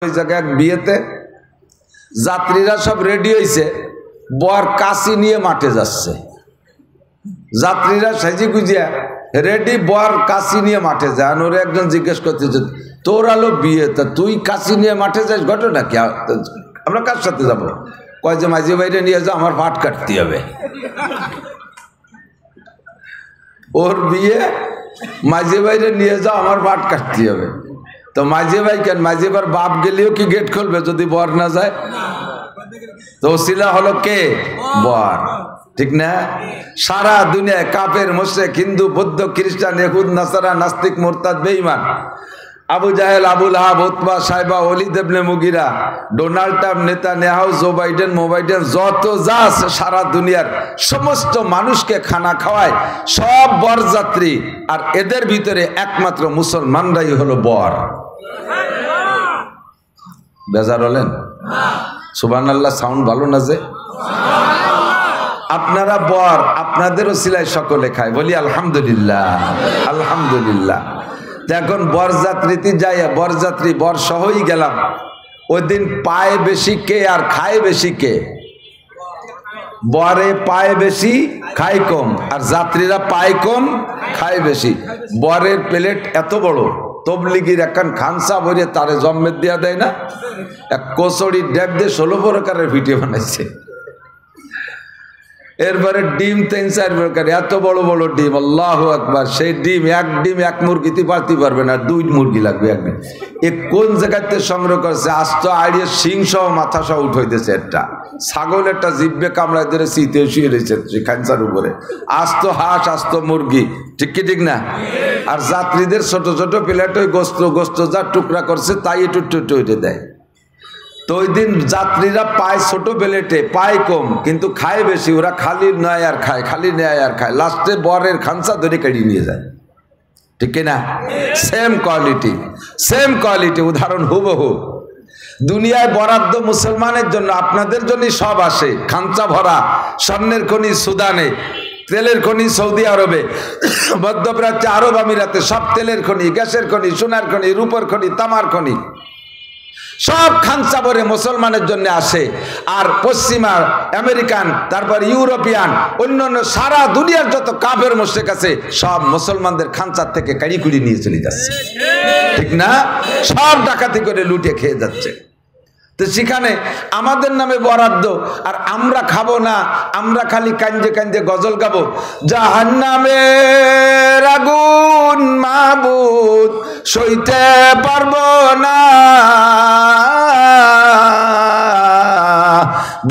ওই জায়গায় বিয়েতে যাত্রীরা সব রেডি হয়েছে, বর কাশি নিয়ে মাঠে যাচ্ছে। যাত্রীরা সাজি গুজিয়া রেডি, বর কাশি নিয়ে মাঠে যায়। ওরে একজন জিজ্ঞেস করতেছে, তোর আলো বিয়ে, তা তুই কাশি নিয়ে মাঠে যাস, ঘটনা কি? আমরা কার সাথে যাবো? কয় যে মাঝি বাইরে নিয়ে যাও, আমার পাট কাটতে হবে। ওর বিয়ে, মাঝি বাইরে নিয়ে যাও, আমার পাট কাটতে হবে। তো মাঝি ভাই কেন? মাঝি ভাইয়ের বাপ গেলেও কি গেট খুলবে যদি বর না যায়? তো ওসিলা হলো কে? বর, ঠিক না? সারা দুনিয়ায় কাফের, মুশরিক, হিন্দু, বৌদ্ধ, খ্রিস্টান, ইহুদ, নাসারা, নাস্তিক, মুরতাদ, বেঈমান, আবু জাহেল, Abu Lahab, Utba, Shaiba, Walid ibn Mughira, Donald Trump, Netanyahu, Joe Biden, যত যা আছে সারা দুনিয়ার সমস্ত মানুষকে খানা খাওয়ায় সব বরযাত্রী। আর এদের ভিতরে একমাত্র মুসলমানরাই হলো বর। বেজার হলেন? সুবহানাল্লাহ, সাউন্ড ভালো না যে? আপনারা বর, আপনাদের ওসিলায় সকলে খায়, বলি আলহামদুলিল্লাহ, আলহামদুলিল্লাহ। এখন বরযাত্রীতে যাই, বরযাত্রী বর সহই গেলাম। ওই দিন পায় বেশি কে আর খায় বেশি কে? বরে পায় বেশি, খায় কম, আর যাত্রীরা পায় কম, খায় বেশি। বরের প্লেট এত বড়, তবলিগির একখান খানসা ভরে তারে জম্মের দেওয়া দেয় না, এক কচড়ির ড্যাব দিয়ে 16 প্রকারের ভিডিও বানাইছে। এরপরে ডিম 3-4 প্রকার, এত বড় বড় ডিম, আল্লাহু আকবার। সেই ডিম এক মুরগিতে পারতে পারবে না, 2 মুরগি লাগবে একদিন। এ কোন জায়গাতে সংগ্রহ করছে? আস্ত আড়িয়ে শিং সহ মাথা সহ উঠাইতেছে। একটা ছাগল একটা জিব্বে কামড়ায় ধরে শীতে শুয়ে রয়েছে খানসার উপরে, আস্ত হাঁস, আস্ত মুরগি, ঠিক কি ঠিক না? আর যাত্রীদের ছোট ছোট প্লেট ওই গোস্ত যা টুকরা করছে তাই একটু উঠে দেয়। তো ওই দিন যাত্রীরা পায় ছোট প্লেটে, পায় কম, কিন্তু খায় বেশি। ওরা খালি নেয় আর খায়, খালি নেয় আর খায়, লাস্টে বরের খানসা ধরে কেড়ে নিয়ে যায়, ঠিক না? সেম কোয়ালিটি, উদাহরণ হুবহু। দুনিয়ায় বরাদ্দ মুসলমানের জন্য, আপনাদের জন্য সব আসে। খানসা ভরা স্বর্ণের খনি সুদানে, তেলের খনি সৌদি আরবে, মধ্যপ্রাচ্যে, আরব আমিরাতে, সব তেলের খনি, গ্যাসের খনি, সোনার খনি, রূপর খনি, তামার খনি, সব খানসা ভরে মুসলমানের জন্য আসে। আর পশ্চিমা, আমেরিকান, তারপর ইউরোপিয়ান, অন্যান্য সারা দুনিয়ার যত কাফের মুশরিক আছে সব মুসলমানদের খানসার থেকে কাড়ি কুড়ি নিয়ে চলে যাচ্ছে, ঠিক না? সব ডাকাতি করে লুটে খেয়ে যাচ্ছে। তো সেখানে আমাদের নামে বরাদ্দ, আর আমরা খাবো না, আমরা খালি কান্দে কান্দে গজল গাবো। জাহান্নামের আগুন মাবুদ সইতে পারবো না,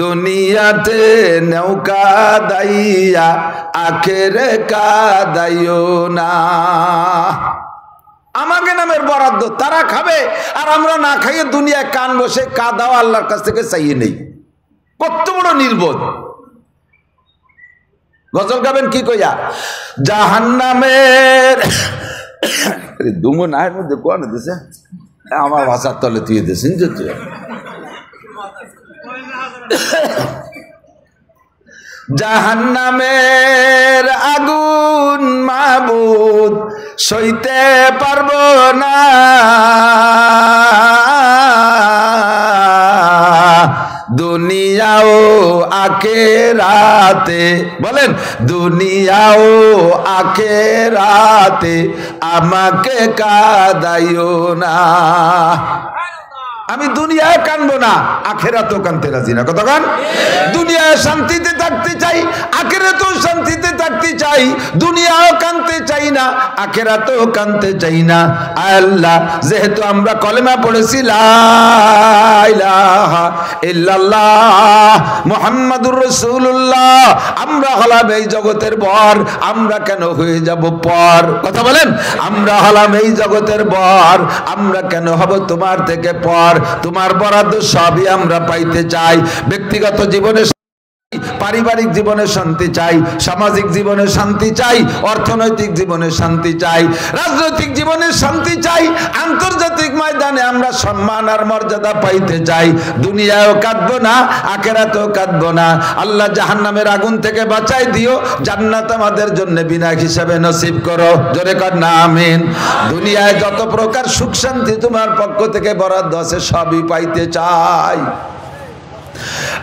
দুনিয়াতে নৌকা দাইয়া আখেরে কাদাইও না। আমাকে নামের বরাদ্দ, তারা খাবে আর আমরা না খাইয়ে দুনিয়ায় কান বসে কাদাও আল্লাহর কাছ থেকে চাইয়ে নেই। কত বড় নির্বোধ! গজল গাবেন কি কইয়া? জাহান্নামের দুমো নায়ের মধ্যে কোন দিছে, আমার ভাষার তলে তুই দিয়েছেন যে তুই। জাহান্নামের আগুন মাবুদ সইতে পারবো না, দুনিয়াও আখিরাতে, বলেন দুনিয়াও আখিরাতে আমাকে কাদাইও না। আমি দুনিয়ায় কানবো না, আখেরাতেও কানতে রাজি না। কতক্ষণ? দুনিয়ায় শান্তিতে থাকতে চাই, আখেরাতেও শান্তিতে থাকতে চাই। দুনিয়াও কানতে চাই না, আখেরাতেও কানতে চাই না। আল্লাহ, যেহেতু আমরা কলেমা পড়েছি লা ইলাহা ইল্লাল্লাহ মুহাম্মাদুর রাসূলুল্লাহ, আমরা হলাম এই জগতের বর, আমরা কেন হয়ে যাব পর? কথা বলেন। আমরা হলাম এই জগতের বর, আমরা কেন হব তোমার থেকে পর? তোমার বরাদ্দ সবই আমরা পাইতে চাই। ব্যক্তিগত জীবনে পারিবারিক জীবনে শান্তি চাই, সামাজিক জীবনে শান্তি চাই, অর্থনৈতিক জীবনে শান্তি চাই, রাজনৈতিক জীবনে শান্তি চাই, আন্তর্জাতিক ময়দানে আমরা সম্মান আর মর্যাদা পাইতে চাই। দুনিয়ায়ও কাঁদবো না, আখিরাতেও কাঁদবো না। আল্লাহ জাহান্নামের আগুন থেকে বাঁচাই দিও, জান্নাত আমাদের জন্য বিনা হিসাবে নসিব করো। জোরে কর না আমিন। দুনিয়ায় যত প্রকার সুখ শান্তি তোমার পক্ষ থেকে বরাদ্দ আছে সবই পাইতে চাই।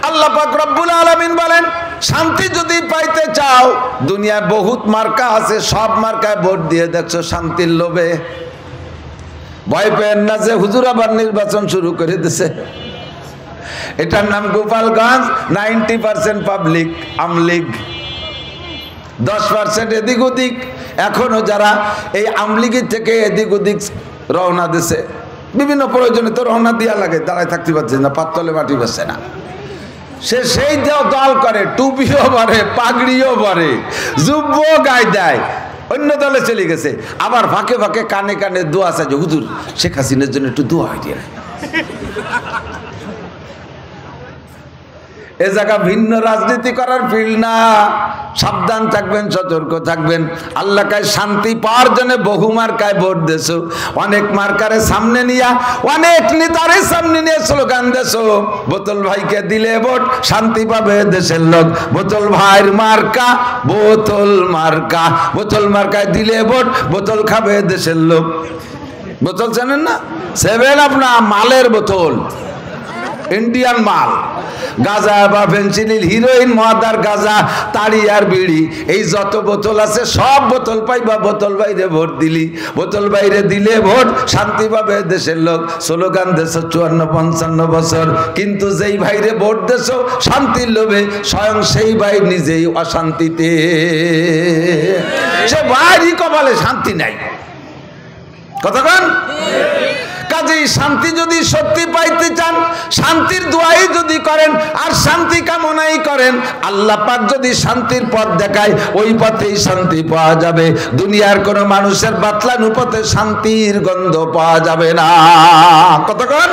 আল্লাহ পাক রব্বুল আলামিন বলেন, শান্তি যদি পাইতে চাও, দুনিয়ায় বহুত মার্কা আছে, সব মার্কায় ভোট দিয়ে দেখছো শান্তির লোভে। ভয় পেন না যে হুজুর আবার নির্বাচন শুরু করে দিছে। এটার নাম গোপালগঞ্জ। 90% পাবলিক আমলিগ, 10% এদিক ওদিক। এখনো যারা এই আমলিগের থেকে এদিক ওদিক রওনা দিছে, বিভিন্ন প্রয়োজনে তো রওনা দিয়া লাগে, দাঁড়ায় থাকতে পারছে না, পাততলে মাটি বসে না। সে সেই দল করে, টুপিও পরে, পাগড়িও পরে, জুব্বো গায়ে দেয়, অন্য দলে চলে গেছে। আবার ফাঁকে ফাঁকে কানে কানে দোয়া আছে যে হুজুর শেখ হাসিনার জন্য একটু দোয়া হয় দিয়ে। এ জায়গা ভিন্ন রাজনীতি করার ফিল্ড না। সাবধান থাকবেন, সতর্ক থাকবেন। আল্লাহ কায় শান্তি পাওয়ার জন্য বহু মার্কায় ভোট দেছো, অনেক মার্কারে সামনে নিয়া, অনেক নেতারে সামনে নিয়ে স্লোগান দেছো, বোতল ভাইকে দিলে ভোট শান্তি পাবে দেশের লোক। বোতল ভাইয়ের মার্কা বোতল মার্কা, বোতল মার্কায় দিলে ভোট বোতল খাবে দেশের লোক। বোতল জানেন না? 7 না, মালের বোতল, ইন্ডিয়ান মাল। গাঁজা বা ফেন্সিডিল, হিরোইন, মদ আর গাঁজা, তাড়ি আর বিড়ি, এই যত বোতল আছে সব বোতল পাইবা বোতল বাইরে ভোট দিলি। বোতল বাইরে দিলে ভোট শান্তি পাবে দেশের লোক। স্লোগান দেশ 54-55 বছর, কিন্তু যেই ভাইরে ভোট দেশ শান্তির লোভে, স্বয়ং সেই ভাই নিজেই অশান্তিতে। সে ভাইরই কপালে শান্তি নাই। কথা বলেন। কাজেই শান্তি যদি সত্যি পাইতে চান, শান্তির দোয়াই যদি করেন আর শান্তি কামনাই করেন, আল্লাহ পাক যদি শান্তির পথ দেখায়, ওই পথেই শান্তি পাওয়া যাবে। দুনিয়ার কোন মানুষের বাতলানো পথে শান্তির গন্ধ পাওয়া যাবে না। কতক্ষণ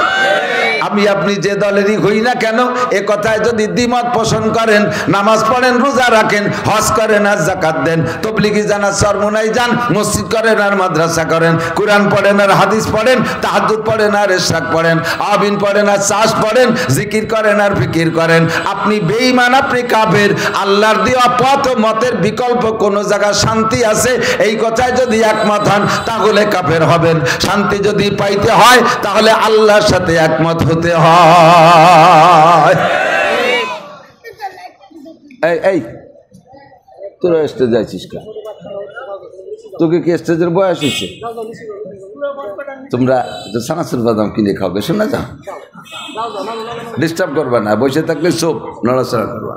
আমি আপনি যে দলেরই হই না কেন, এ কথায় যদি দ্বিমত পোষণ করেন, নামাজ পড়েন, রোজা রাখেন, হজ করেন আর যাকাত দেন, তবলিগি জানাত চরমোনাই যান, মসজিদ করেন আর মাদ্রাসা করেন, কোরআন পড়েন আর হাদিস পড়েন, তাহাজ্জুদ পড়েন আর ইশরাক পড়েন, আবিন পড়েন আর চাষ পড়েন, জিকির করেন আর ফিকির করেন, আপনি বেঈমান, আপনি কাফের। আল্লাহর দেওয়া পথ ও মতের বিকল্প কোন জায়গায় শান্তি আছে, এই কথায় যদি একমত হন তাহলে কাফের হবেন। শান্তি যদি পাইতে হয় তাহলে আল্লাহর সাথে একমত হতে হয়। এই তোরা স্টেজে যাইছিস কা? তোকে কি স্টেজের বয়স হয়েছে? তোমরা সানাসুর বাদাম কিনে খাওয়া, শোনা যাও, ডিস্টার্ব করবা না, বসে থাকলে চোপ নড়াচড়া করবা।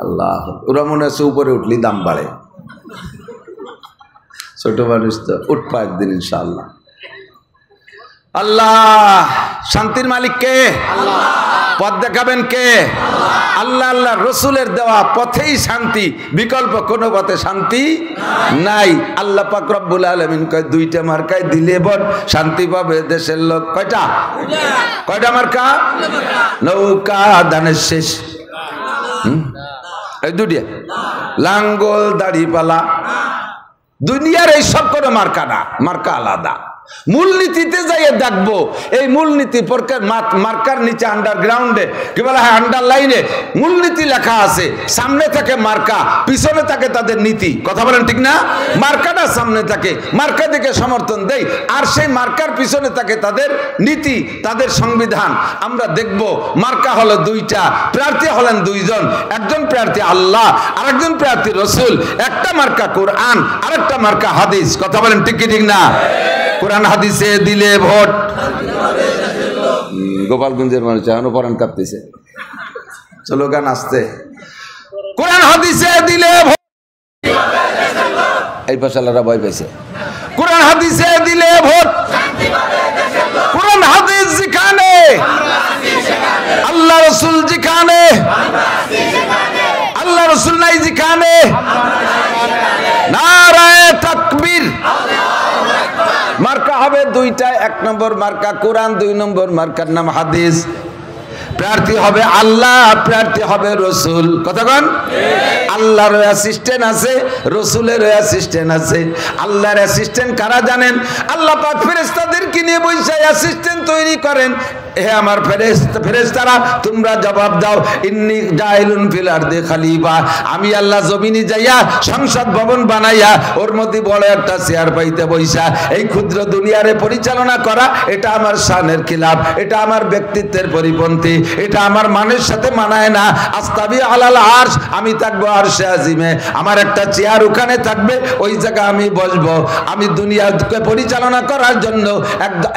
আল্লাহ, ওরা মনে হচ্ছে উপরে উঠলি দাম বাড়ে। ছোট মানুষ তো উঠবা একদিন ইনশাআল্লাহ। আল্লাহ শান্তির মালিক কে? পথ দেখাবেন কে? আল্লাহ। আল্লাহ রসুলের দেওয়া পথেই শান্তি, বিকল্প কোনো পথে শান্তি নাই। আল্লাহ পাক রব্বুল আলামিন কয়, 2টা মার্কায় দিলে ভোট শান্তি পাবে দেশের লোক। কয়টা? কয়টা মার্কা? নৌকা ধানের শেষ, এই 2টা, লাঙ্গল দাড়িপালা। দুনিয়ার এই সব কোনো মার্কা না, মার্কা আলাদা। মূলনীতিতে যাইয়ে দেখবো, এই মূলনীতি মার্কার নিচে আন্ডারগ্রাউন্ডে কি বলা হয়, আন্ডারলাইনে মূলনীতি লেখা আছে। সামনে থাকে মার্কা, পিছনে থাকে তাদের নীতি। কথা বলেন ঠিক না? মার্কাটা সামনে থাকে, মার্কা দিকে সমর্থন দেই, আর সেই মার্কার পিছনে থাকে তাদের নীতি, তাদের সংবিধান। আমরা দেখব মার্কা হলো 2টা, প্রার্থী হলেন 2 জন, একজন প্রার্থী আল্লাহ, আরেকজন প্রার্থী রসুল। একটা মার্কা কোরআন, আরেকটা মার্কা হাদিস। কথা বলেন ঠিক কি ঠিক না? কোরআন হাদিসে দিলে ভোট। গোপালগঞ্জের মানুষ এখনো পরাণ কাঁপতেছে, চলো গান আসতে। কোরআন হাদিসে দিলে ভোট, এই ফসলারা ভয় পাইছে। কোরআন হাদিসে দিলে ভোট, কোরআন হাদিস যেখানে, আল্লাহ রসুল যেখানে, আল্লাহ রসুল নাই যেখানে, নারায়ে তাকবীর। মার্কা হবে 2টা, 1 নম্বর মার্কা কোরআন, 2 নম্বর মার্কার নাম হাদিস। প্রার্থী হবে আল্লাহ, প্রার্থী হবে রসুল। কতক্ষণ? আল্লাহর অ্যাসিস্ট্যান্ট আছে, রসুলের অ্যাসিস্ট্যান্ট আছে। আল্লাহর অ্যাসিস্ট্যান্ট কারা জানেন? আল্লাহ পাক ফেরেশতাদেরকে নিয়ে বসে অ্যাসিস্ট্যান্ট তৈরি করেন। হে আমার ফেরেশতারা, তোমরা জবাব দাও, ইন্নী জাইলুন ফিল আরদি খলিফা, আমি আল্লাহ জমিনে যাইয়া সংসদ ভবন বানাইয়া ওর মধ্যে বড় একটা চেয়ার পাইতে বইসা এই ক্ষুদ্র দুনিয়ারে পরিচালনা করা, এটা আমার শানের খিলাফ, এটা আমার ব্যক্তিত্বের পরিপন্থী, এটা আমার মানের সাথে মানায় না। আস্তাবি আলাল আরশ, আমি থাকবো আরশে আজিমে, আমার একটা চেয়ার ওখানে থাকবে, ওই জায়গা আমি বসবো। আমি দুনিয়াকে পরিচালনা করার জন্য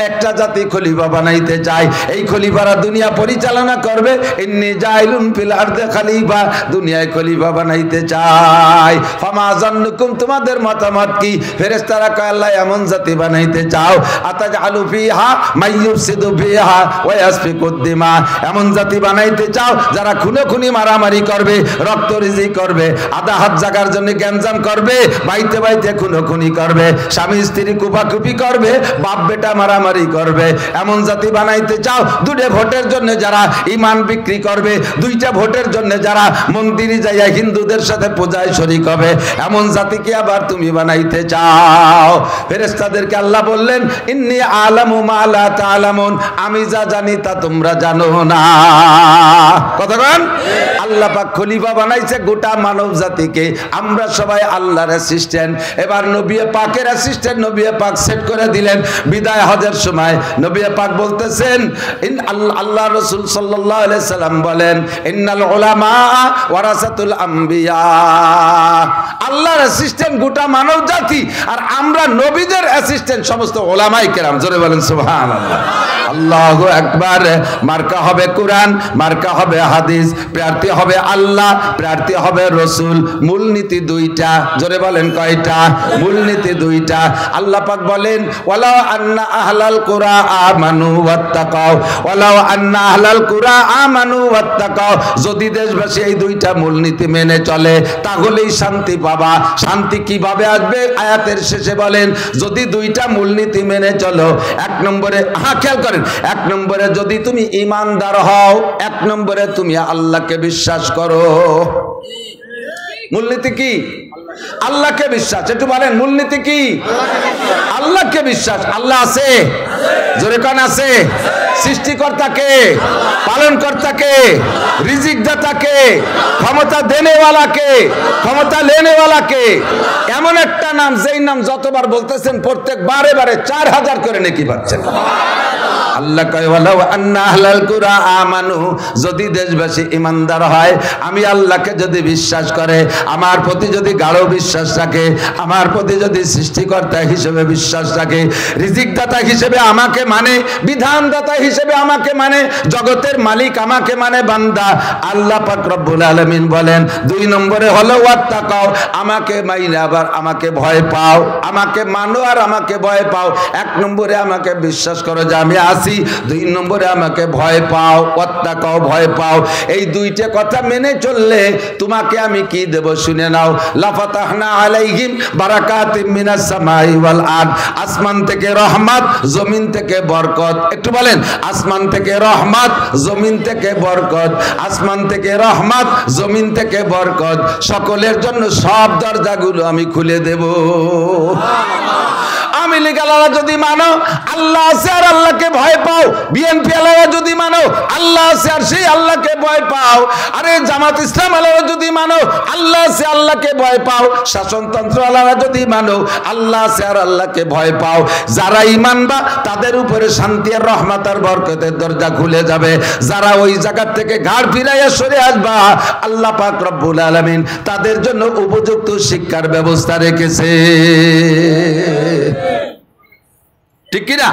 একটা জাতি খলিফা বানাইতে চাই। এই খলিফারা দুনিয়া পরিচালনা করবে। ইন্নী জাইলুন ফিল আরদি খলিফা, দুনিয়ায় খলিফা বানাইতে চাই। ফামা জান্নুকুম, তোমাদের মতামত কি? ফেরেশতারা কয়, আল্লাহ এমন জাতি বানাইতে চাও, আতাজআলু ফিহা মাইয়ুফসিদু ফিহা ওয়া ইয়াসফিকুদ দিমা, এমন জাতি বানাইতে চাও যারা খুনোখুনি মারামারি করবে, রক্তরিজি করবে, আধা হাত জাগার জন্য গ্যাঞ্জাম করবে, বাইতে বাইতে খুনোখুনি করবে, স্বামী স্ত্রী কুপাকুপি করবে, বাপ বেটা মারামারি করবে, এমন জাতি বানাইতে চাও? দুটো ভোটের জন্য যারা ইমান বিক্রি করবে, দুইটা ভোটের জন্য যারা মন্দিরে যাইয়া হিন্দুদের সাথে পূজায় শরীক হবে, এমন জাতিকে আবার তুমি বানাইতে চাও? ফেরেশতাদেরকে আল্লাহ বললেন, ইন্নী আলামু মা লা তা'লামুন, আমি যা জানি তা তোমরা জানো না। কতক্ষণ? আল্লাহ পাক খলিফা বানাইছে গোটা মানব জাতিকে, আমরা সবাই আল্লাহর অ্যাসিস্ট্যান্ট। এবার নবী পাকের অ্যাসিস্ট্যান্ট নবী পাক সেট করে দিলেন। বিদায় হজের সময় নবী পাক বলতেছেন, আল্লাহ রাসূল সাল্লাল্লাহু আলাইহি সাল্লাম বলেন, ইন্নাল উলামা ওয়ারাসাতুল আম্বিয়া, আল্লাহর অ্যাসিস্ট্যান্ট গোটা মানব জাতি, আর আমরা নবীদের অ্যাসিস্ট্যান্ট সমস্ত উলামায়ে কেরাম। জোরে বলেন সুবহানাল্লাহ। আল্লাহু আকবার। মার্কা হবে কোরআন, মার্কা হবে হাদিস, প্রার্থী হবে আল্লাহ, প্রার্থী হবে রসুল। মূলনীতি দুইটা। জোরে বলেন কয়টা? মূলনীতি দুইটা। আল্লাহ পাক বলেন, ওয়ালাউ আন্না আহলাল কুরা আমানু ওয়াত্তাকাও, ওয়ালাউ আন্না আহলাল কুরা আমানু ওয়াত্তাকাও, যদি দেশবাসী এই দুইটা মূলনীতি মেনে চলে তাহলেই শান্তি পাবা। শান্তি কিভাবে আসবে? আয়াতের শেষে বলেন, যদি দুইটা মূলনীতি মেনে চলো। এক নম্বরে, খেয়াল করেন, এক নম্বরে যদি তুমি ঈমানদার হও, এক নম্বরে তুমি আল্লাহকে বিশ্বাস করো। মূলনীতি কি? আল্লাহকে বিশ্বাস। একটু বলেন মূলনীতি কি? আল্লাহকে বিশ্বাস। আল্লাহ আছে? জোরে কোন আছে? সৃষ্টিকর্তাকে, পালনকর্তাকে, রিজিক দাতাকে, ক্ষমতা দেনেওয়ালাকে, ক্ষমতা লেনেওয়ালাকে, এমন একটা নাম যেই নাম যতবার বলতেছেন প্রত্যেক বারে বারে 4000 করে নেকি পাচ্ছেন। আল্লাহ কয়, ওয়ালাউ আন্না আহলাল কুরা আমানু, যদি দেশবাসী ইমানদার হয়, আমি আল্লাহকে যদি বিশ্বাস করে, আমার প্রতি যদি গাঢ় বিশ্বাস রাখে, আমার প্রতি যদি সৃষ্টিকর্তা হিসেবে বিশ্বাস রাখে, রিজিকদাতা হিসেবে আমাকে মানে, বিধানদাতা হিসেবে আমাকে মানে, জগতের মালিক আমাকে মানে বান্দা, আল্লাহ পাক রব্বুল আলামিন বলেন, দুই নম্বরে হলো ওয়াত্তাকাও, আমাকে মাইলে আবার আমাকে ভয় পাও, আমাকে মানো আর আমাকে ভয় পাও। এক নম্বরে আমাকে বিশ্বাস করো যে আমি আছি, দুই নম্বরে আমাকে ভয় পাও, ওয়াত্তাকাও, ভয় পাও। এই দুইটা কথা মেনে চললে তোমাকে আমি কি দেব শুনে নাও। লাফাতাহনা আলাইহিম বারাকাতিম মিনাস সামাই ওয়াল আরদ, আসমান থেকে রহমত, জমিন থেকে বরকত। একটু বলেন, আসমান থেকে রহমত, জমিন থেকে বরকত, আসমান থেকে রহমত, জমিন থেকে বরকত। সকলের জন্য সব দরজাগুলো আমি খুলে দেব। আমি লিগালারা যদি মানো আল্লাহ আছে আর আল্লাহকে ভয় পাও, বিএনপি আলারা যদি মানো আল্লাহ আছে আর সেই আল্লাহকে ভয় পাও, আরে জামাত ইসলাম আলারা যদি মানো আল্লাহ আছে আল্লাহকে ভয় পাও, শাসনতন্ত্র আলারা যদি মানো আল্লাহ আছে আর আল্লাহকে ভয় পাও, যারা ঈমানবা তাদের উপরে শান্তি আর রহমত আর বরকতের দরজা খুলে যাবে। যারা ওই জায়গা থেকে ঘাড় ফিরাইয়া সরে আসবা, আল্লাহ পাক রব্বুল আলামিন তাদের জন্য উপযুক্ত শিক্ষার ব্যবস্থা রেখেছে। ঠিক কি না?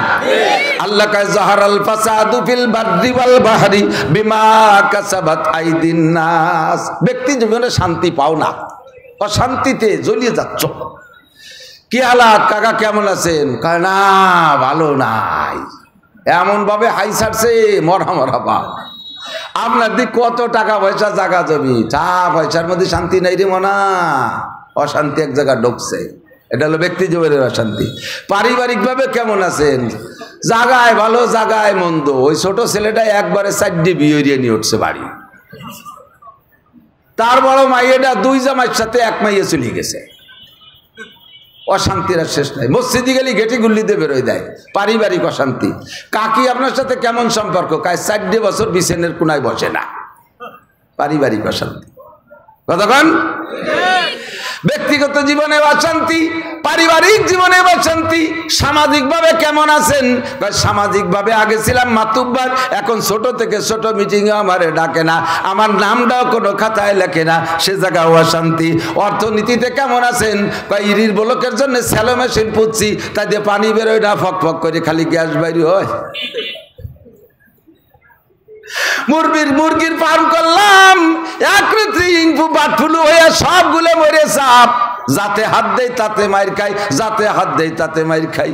আল্লাহ কয়, যাহারাল ফাসাদু ফিল বাররি ওয়াল বাহরি বিমা কাসাবাত আইদিন নাস। ব্যক্তি জীবনে শান্তি পাও না, অশান্তিতে জ্বলিয়ে যাচ্ছ। কি হালাত কাকা, কেমন আছেন? কয় না, ভালো নাই। এমন ভাবে হাই ছাড়ছে, মরা মরা বাপ। আপনার দিক কত টাকা পয়সা, জায়গা জমি, চা পয়সার মধ্যে শান্তি নাই রে মনা, অশান্তি এক জায়গা ঢুকছে। এটা হলো ব্যক্তি জীবনের অশান্তি। পারিবারিকভাবে কেমন আছেন? জাগায় ভালো, জাগায় মন্দ। ওই ছোট ছেলেটা একবারে 4 বিয়ে নিয়ে উঠছে বাড়ি। তার বড় মাইয়েটা 2 জামাইয়ের সাথে 1 মাইয়ে চলে গেছে। অশান্তির আর শেষ নাই। মসজিদে গেলে ঘেটি গুল্লিতে বেরোয় দেয়। পারিবারিক অশান্তি। কাকি আপনার সাথে কেমন সম্পর্ক? 4 বছর বিছানের কোনায় বসে না। পারিবারিক অশান্তি। কতক্ষণ? ব্যক্তিগত জীবনে অশান্তি, পারিবারিক জীবনে অশান্তি। সামাজিকভাবে কেমন আছেন? সামাজিকভাবে আগে ছিলাম মাতুব্বার, এখন ছোট থেকে ছোট মিটিংয়ে আমারে ডাকে না, আমার নামটাও কোনো খাতায় লেখে না, সে জায়গায় অশান্তি। অর্থনীতিতে কেমন আছেন? ইরির ব্লকের জন্য স্যালো মেশিন পুচ্ছি, তাই দিয়ে পানি বেরোয় না, ফক ফক করে খালি গ্যাস বাইরে হয়। মুরগির ফার্ম করলাম, বাটফুলু হয়ে সবগুলো মরে সাপ। যাতে হাত দেয় তাতে মাইর খাই, যাতে হাত দেয় তাতে মাইর খাই।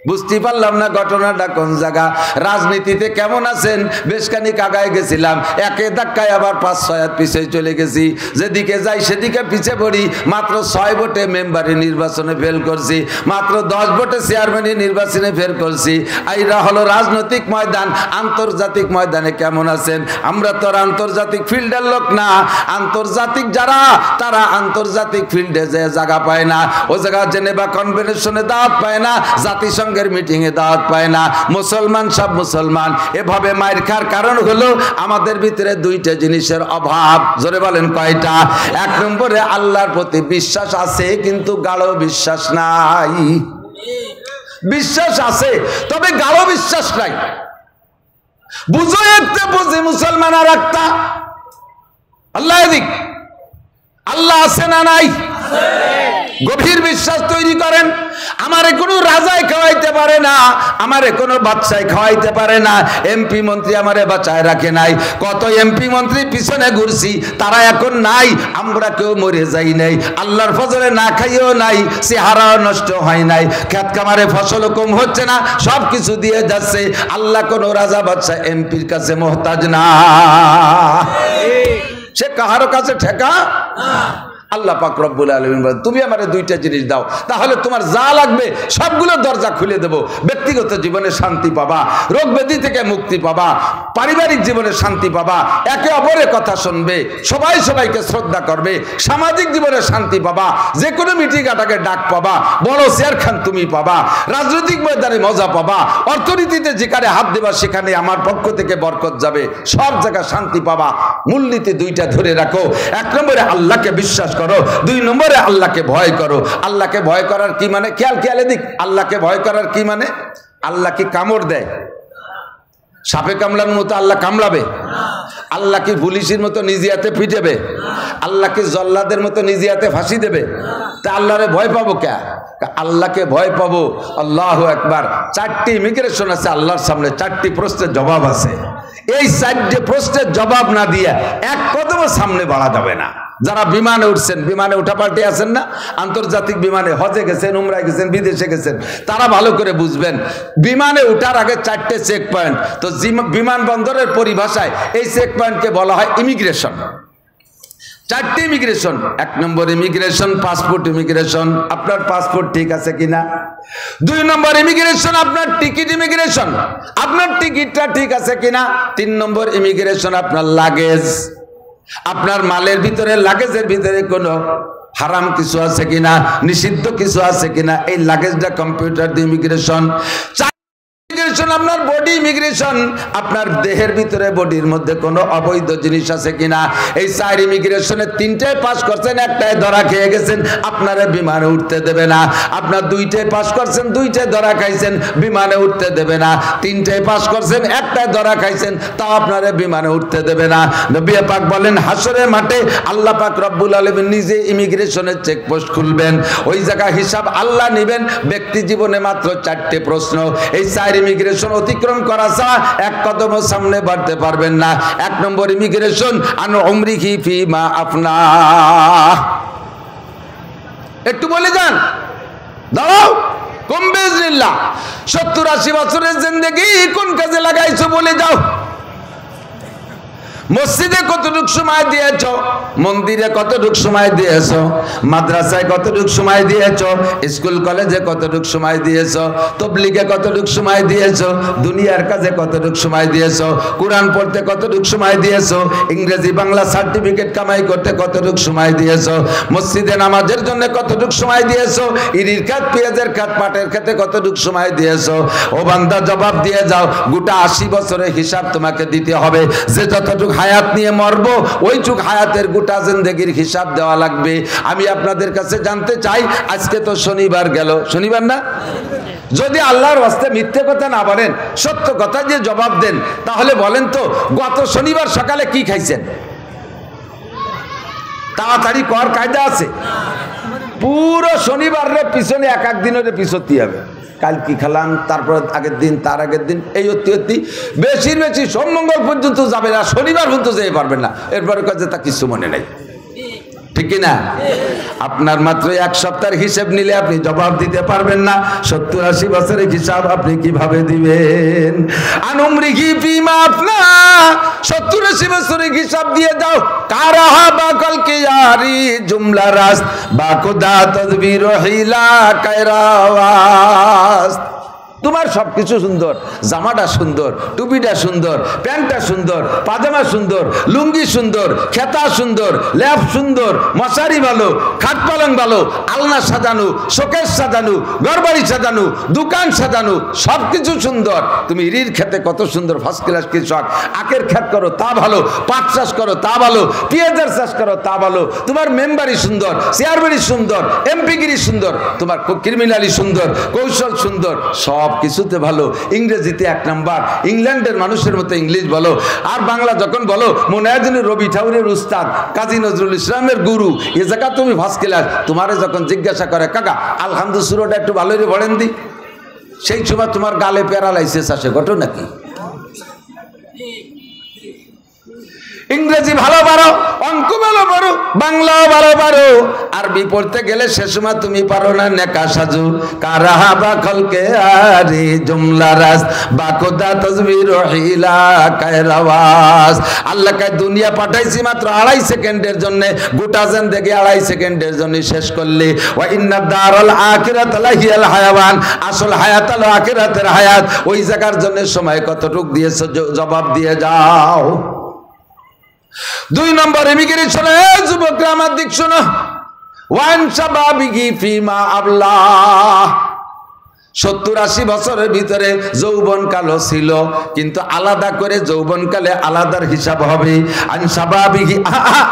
বুঝতে পারলাম না ঘটনাটা কোন জায়গা। রাজনীতিতে কেমন আছেন? বেশখানিক আগায় গেছিলাম, একে ধাক্কায় আবার 5-6 হাত পিছিয়ে চলে গেছি। যেদিকে যাই সেদিকে পিছে পড়ি। মাত্র 6 ভোটে মেম্বারি নির্বাচনে ফেল করছি, মাত্র 10 ভোটে চেয়ারম্যানি নির্বাচনে ফেল করছি। এইরা হলো রাজনৈতিক ময়দান। আন্তর্জাতিক ময়দানে কেমন আছেন? আমরা তো আন্তর্জাতিক ফিল্ডের লোক না। আন্তর্জাতিক যারা, তারা আন্তর্জাতিক ফিল্ডে যে জায়গা পায় না, ও জায়গা জেনেভা কনভেনশনে দাওয়াত পায় না, জাতিসংঘ মিটিং এ দাওয়াত পায় না। মুসলমান সব মুসলমান। এভাবে মায়ের খার কারণ হলো আমাদের ভিতরে 2টা জিনিসের অভাব। জোরে বলেন কয়টা? 1 নম্বরে আল্লাহর প্রতি বিশ্বাস আছে, কিন্তু গাঢ় বিশ্বাস নাই। বিশ্বাস আছে তবে গাঢ় বিশ্বাস নাই। বুঝো একটা বুঝি মুসলমান আর একটা। আল্লাহ এদিক, আল্লাহ আছে না নাই? গভীর বিশ্বাস তৈরি করেন। আমারে কোনো রাজায় খাওয়াইতে পারে না, আমারে কোনো বাদশায় খাওয়াইতে পারে না। এমপি মন্ত্রী আমারে বাঁচায় রাখে নাই। কত এমপি মন্ত্রী পিছনে ঘুরছি, তারা এখন নাই। আমরা কেউ মরে যাই নাই, আল্লাহর ফজলে না খাইও নাই, চেহারাও নষ্ট হয় নাই, খেত খামারে ফসলও কম হচ্ছে না, সব কিছু দিয়ে যাচ্ছে। আল্লাহ কোনো রাজা বাদশা এমপির কাছে মোহতাজ না, সে কাহারও কাছে ঠেকা। আল্লাহ পাক রব্বুল আলামিন বলেন, তুমি আমারে 2টা জিনিস দাও, তাহলে তোমার যা লাগবে সবগুলো দরজা খুলে দেব। ব্যক্তিগত জীবনে শান্তি পাবা, রোগ ব্যাধি থেকে মুক্তি পাবা, পারিবারিক জীবনে শান্তি পাবা, একে অপরের কথা শুনবে, সবাই সবাইকে শ্রদ্ধা করবে, সামাজিক জীবনে শান্তি পাবা, যে কোনো মিটিং আটাকে ডাক পাবা, বড় চেয়ার খান তুমি পাবা, রাজনৈতিক ময়দানে মজা পাবা, অর্থনীতিতে যেখানে হাত দেবা সেখানে আমার পক্ষ থেকে বরকত যাবে, সব জায়গায় শান্তি পাবা। মূলনীতি 2টা ধরে রাখো। 1 নম্বরে আল্লাহকে বিশ্বাস করো, 2 নম্বরে আল্লাহকে ভয় করো। আল্লাহকে ভয় করার কি মানে? খেয়াল দিক। আল্লাহকে ভয় করার কি মানে? আল্লাহ কি কামড় দেয়? সাপে কামড়ানোর মতো আল্লাহ কামড়াবে? আল্লাহ কি পুলিশের মতো নিজে হাতে পিটাবে? আল্লাহ কি জল্লাদের মতো নিজে হাতে ফাঁসি দেবে? তা আল্লাহরে ভয় পাবো কে? আল্লাহকে ভয় পাবো। আল্লাহু আকবার। 4টি ইমিগ্রেশন আছে আল্লাহর সামনে, 4টি প্রশ্নের জবাব আছে। এই 4টে প্রশ্নের জবাব না দিয়ে 1 কদম সামনে বাড়া যাবে না। যারা বিমানে উঠছেন, বিমানে উঠা পাল্টে আছেন না, আন্তর্জাতিক বিমানে হজে গেছেন, উমরায় গেছেন, বিদেশে গেছেন, তারা ভালো করে বুঝবেন। বিমানে উঠার আগে 4টে চেক পয়েন্ট। তো বিমানবন্দরের পরিভাষায় এই চেক পয়েন্টকে বলা হয় ইমিগ্রেশন। 4টি ইমিগ্রেশন। 1 নম্বর ইমিগ্রেশন পাসপোর্ট ইমিগ্রেশন, আপনার পাসপোর্ট ঠিক আছে কিনা। 2 নম্বর ইমিগ্রেশন আপনার টিকিট ইমিগ্রেশন, আপনার টিকিটটা ঠিক আছে কিনা। 3 নম্বর ইমিগ্রেশন আপনার লাগেজ, আপনার মালের ভিতরে, লাগেজের ভিতরে কোনো হারাম কিছু আছে কিনা, নিষিদ্ধ কিছু আছে কিনা। এই লাগেজটা কম্পিউটার দিয়ে ইমিগ্রেশন। আপনার বডি ইমিগ্রেশন, আপনার দেহের ভিতরে বডির মধ্যে কোনো অবৈধ জিনিস আছে কিনা। এই 4 ইমিগ্রেশনে 3টায় পাস করছেন, 1টায় ধরা খেয়ে গেছেন, আপনারে বিমানে উঠতে দেবে না। আপনার 2টায় পাস করছেন, 2টায় ধরা খাইছেন, বিমানে উঠতে দেবে না। 3টায় পাস করছেন, 1টায় ধরা খাইছেন, তাও আপনারে বিমানে উঠতে দেবে না। নবী পাক বলেন, হাসরের মাঠে আল্লাহ পাক রব্বুল আলামিন নিজে ইমিগ্রেশনের চেকপোস্ট খুলবেন, ওই জায়গা হিসাব আল্লাহ নেবেন। ব্যক্তি জীবনে মাত্র 4টে প্রশ্ন। এই 4 ইমিগ্রেশন অতিক্রম করা ছাড়া 1 কদম সামনে বাড়তে পারবেন না। 1 নম্বর ইমিগ্রেশন আন উমরিহি ফিমা আফনা। একটু বলে যান, দাঁড়াও, কম বিজনিল্লাহ 70-80 বছরের জিন্দেগি কোন কাজে লাগাইছো বলে যাও। মসজিদে কতটুকু সময় দিয়েছ, মন্দিরে কতটুকু সময় দিয়েছ, মাদ্রাসায় কতটুকু সময় দিয়েছ, স্কুল কলেজে কতটুকু সময় দিয়েছ, তবলিগে কতটুকু সময় দিয়েছ, দুনিয়ার কাজে কতটুকু সময় দিয়েছ, কোরআন পড়তে কতটুকু সময় দিয়েছ, ইংরেজি বাংলা সার্টিফিকেট কামাই করতে কতটুকু সময় দিয়েছ, মসজিদে নামাজের জন্য কতটুকু সময় দিয়েছ, ইরির খাত, পেঁয়াজের খাত, পাটের খাতে কতটুকু সময় দিয়েছ। ও বান্দা জবাব দিয়ে যাও। গোটা 80 বছরের হিসাব তোমাকে দিতে হবে। যে যতটুকু হায়াত নিয়ে মরবো ওইটুক হায়াতের গোটা জিন্দেগির হিসাব দেওয়া লাগবে। আমি আপনাদের কাছে জানতে চাই, আজকে তো শনিবার গেল, শনিবার না? যদি আল্লাহর ওয়াস্তে মিথ্যে কথা না বলেন, সত্য কথা দিয়ে জবাব দেন, তাহলে বলেন তো গত শনিবার সকালে কি খাইছেন? তাড়াতাড়ি কর কায়দা আছে? পুরো শনিবারের পিছনে এক এক দিনের পিছতি হবে। কাল কি খেলাম, তারপর আগের দিন, তার আগের দিন, এই অতি অতি বেশির বেশি সোমমঙ্গল পর্যন্ত যাবে না, শনিবার পর্যন্ত যেতে পারবেন না। এরপরে কাজে তা কিছু মনে নাই, ঠিক না? আপনার মাত্র এক সপ্তাহের হিসেব নিলে আপনি জবাব দিতে পারবেন না। 70-80 বছরের হিসাব আপনি কিভাবে দিবেন? আনুমরিকি ফিমা আপনা 70-80 বছরের হিসাব দিয়ে যাও। কারাহা বাকল কি ইয়ারি জুমলা রাস বাকুদা তদবির হিলা কায়রাওয়াস। তোমার সবকিছু সুন্দর, জামাটা সুন্দর, টুপিটা সুন্দর, প্যান্টটা সুন্দর, পাজামা সুন্দর, লুঙ্গি সুন্দর, খেতা সুন্দর, ল্যাপ সুন্দর, মশারি ভালো, খাট পালং ভালো, আলনা সাজানো, শোকেস সাজানো, ঘরবাড়ি সাজানো, দোকান সাজানো, সবকিছু সুন্দর। তুমি ইরির খেতে কত সুন্দর, ফার্স্ট ক্লাস কৃষক। আখের খেত করো তা ভালো, পাট চাষ করো তা ভালো, পেঁয়াজের চাষ করো তা ভালো। তোমার মেম্বারি সুন্দর, চেয়ারবাড়ি সুন্দর, এমপিগিরি সুন্দর, তোমার ক্রিমিনালি সুন্দর, কৌশল সুন্দর, সব কিছুতে ভালো। ইংরেজিতে 1 নাম্বার, ইংল্যান্ডের মানুষের মতো ইংলিশ বলো। আর বাংলা যখন বলো, মোনায়েজুল রবি ঠাকুরের উস্তাদ, কাজী নজরুল ইসলামের গুরু, এ জায়গা তুমি ফার্স্ট ক্লাস। তোমারে যখন জিজ্ঞাসা করে, কাকা আলহামদুলিল্লাহ সুরাটা একটু ভালো করে পড়েন দি, সেই সময় তোমার গালে প্যারালাইসিস আসে, ঘটনা কি? ইংরেজি ভালো পারো, অঙ্ক ভালো পারো, বাংলাও ভালো পারো, আরবি পড়তে গেলে সে সময় তুমি পারো না নেকা সাজু। কারাহা বা খলকে আরি জুমলা রাস বাকুদা তাজবির হিলা কায়রাওয়াস। আল্লাহ কে দুনিয়া পাঠাইছি মাত্র 2.5 সেকেন্ডের জন্য, গোটা জিন্দেগি 2.5 সেকেন্ডের জন্য শেষ করলে। ওয়া ইন্না দারাল আখিরাত লাহিয়াল হায়াওয়ান, আসল হায়াত হলো আখিরাতের হায়াত। ওই জায়গার জন্য সময় কতটুক দিয়েছো, জবাব দিয়ে যাও। 2 নম্বর ইমিগ্রেশন। যুবকরা আমার দিক শোনো। ওয়ান শাবাবিহি ফিমা আবলাহ। 70-80 বছরের ভিতরে যৌবনকালও ছিল, কিন্তু আলাদা করে যৌবনকালে আলাদার হিসাব হবে। আনসাবাবিহি,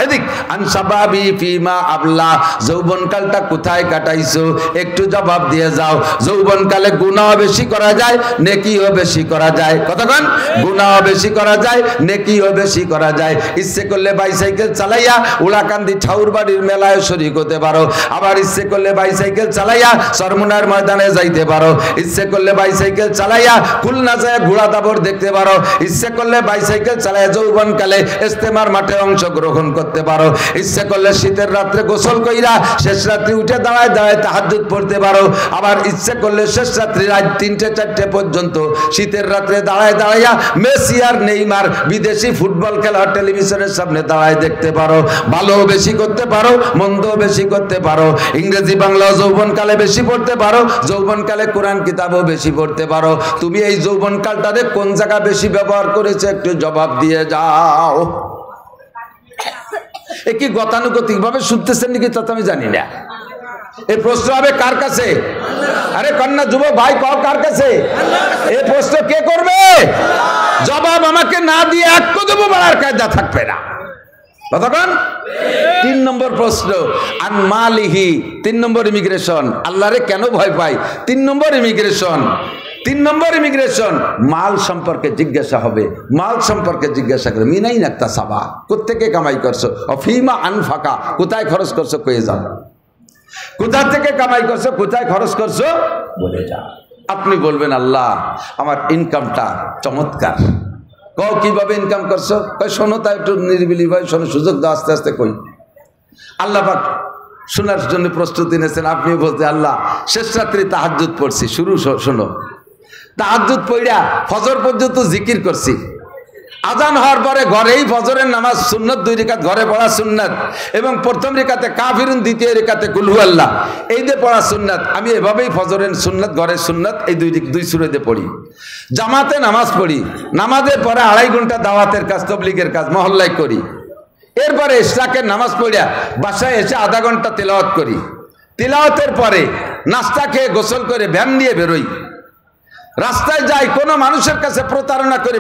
এদিক আনসাবাবি ফিমা আবলা, যৌবনকালটা কোথায় কাটাইছো একটু জবাব দিয়ে যাও। যৌবনকালে গুনাহ বেশি করা যায়, নেকিও বেশি করা যায়। কতক্ষণ? গুনাহ বেশি করা যায়, নেকিও বেশি করা যায়। ইচ্ছে করলে বাইসাইকেল চালাইয়া উলাকান্দি ঠাউর বাড়ির মেলায় শরীক হতে পারো, আবার ইচ্ছে করলে বাইসাইকেল চালাইয়া চরমুনার ময়দানে যাইতে পারো, ইচ্ছে করলে বাইসাইকেল চালাইয়া খুলনা যায় ঘোড়া দাবর দেখতে পারো, ইচ্ছে করলে বাইসাইকেল চালাইয়া যৌবনকালে ইস্তেমার মাঠে অংশগ্রহণ করতে পারো, ইচ্ছে করলে শীতের রাত্রে গোসল কইরা শেষ রাত্রি উঠে দাঁড়ায় দাঁড়ায় তাহাজ্জুদ পড়তে পারো, আবার ইচ্ছে করলে শেষ রাত্রি রাত 3টে-4টে পর্যন্ত শীতের রাত্রে দাঁড়ায় দাঁড়াইয়া মেসি আর নেইমার বিদেশি ফুটবল খেলা টেলিভিশনের সামনে দাঁড়ায় দেখতে পারো। ভালো বেশি করতে পারো, মন্দ বেশি করতে পারো, ইংরেজি বাংলা যৌবনকালে বেশি পড়তে পারো, যৌবনকালে কোরআন কিতাবও বেশি পড়তে পারো। তুমি এই যৌবনকালটারে কোন জায়গা বেশি ব্যবহার করেছে একটু জবাব দিয়ে যাও। এ কি গতানুগতিক ভাবে শুনতেছেন নাকি তা আমি জানি না। এই প্রশ্ন হবে কার কাছে? আরে কন্যা যুবক ভাই, কও কার কাছে? এই প্রশ্ন কে করবে? জবাব আমাকে না দিয়ে এক কদম বাড়ার কায়দা থাকবে না। কতক্ষণ? 3 নম্বর প্রশ্ন, আন মালিহি। 3 নম্বর ইমিগ্রেশন। আল্লাহরে কেন ভয় পাই? 3 নম্বর ইমিগ্রেশন। 3 নম্বর ইমিগ্রেশন, মাল সম্পর্কে জিজ্ঞাসা হবে। মাল সম্পর্কে জিজ্ঞাসা করে, মিনাই নাক্তা সাবা, কোত্থেকে কামাই করছো, অফিমা আনফাকা, কোথায় খরচ করছো কয়ে যাও। কোথা থেকে কামাই করছো, কোথায় খরচ করছো বলে যাও। আপনি বলবেন আল্লাহ আমার ইনকামটা চমৎকার। কও কিভাবে ইনকাম করছো? কই শোনো, তাই একটু নিরিবিলি ভাই শোনো, সুযোগ দাও, আস্তে আস্তে কই। আল্লাহ পাক শোনার জন্য প্রস্তুতি নিয়েছেন। আপনি বলতে আল্লাহ শেষ রাত্রি তাহাজ্জুদ পড়ছি, শুরু শোনো, তাহাজ্জুদ পড়া ফজর পর্যন্ত জিকির করছি, আজান হওয়ার পরে ঘরেই ফজরের নামাজ সুন্নত, 2 রাকাত ঘরে পড়া সুন্নত, এবং প্রথম রেখাতে কাফিরুন, দ্বিতীয় রেখাতে কুল হু আল্লাহ, এই দিয়ে পড়া সুন্নত। আমি এভাবেই ফজরের সুন্নত, ঘরের সুন্নত, এই দুই সূরাতে পড়ি। জামাতে নামাজ পড়ি, নামাজের পরে 2.5 ঘন্টা দাওয়াতের কাজ, তবলিগের কাজ মহল্লায় করি। এরপরে ইশরাকের নামাজ পড়িয়া বাসায় এসে 1/2 ঘন্টা তেলাওয়াত করি। তেলাওয়াতের পরে নাস্তা খেয়ে গোসল করে ভ্যান নিয়ে বেরোই, রাস্তায় যাই, কোনো মানুষের কাছে প্রতারণা করে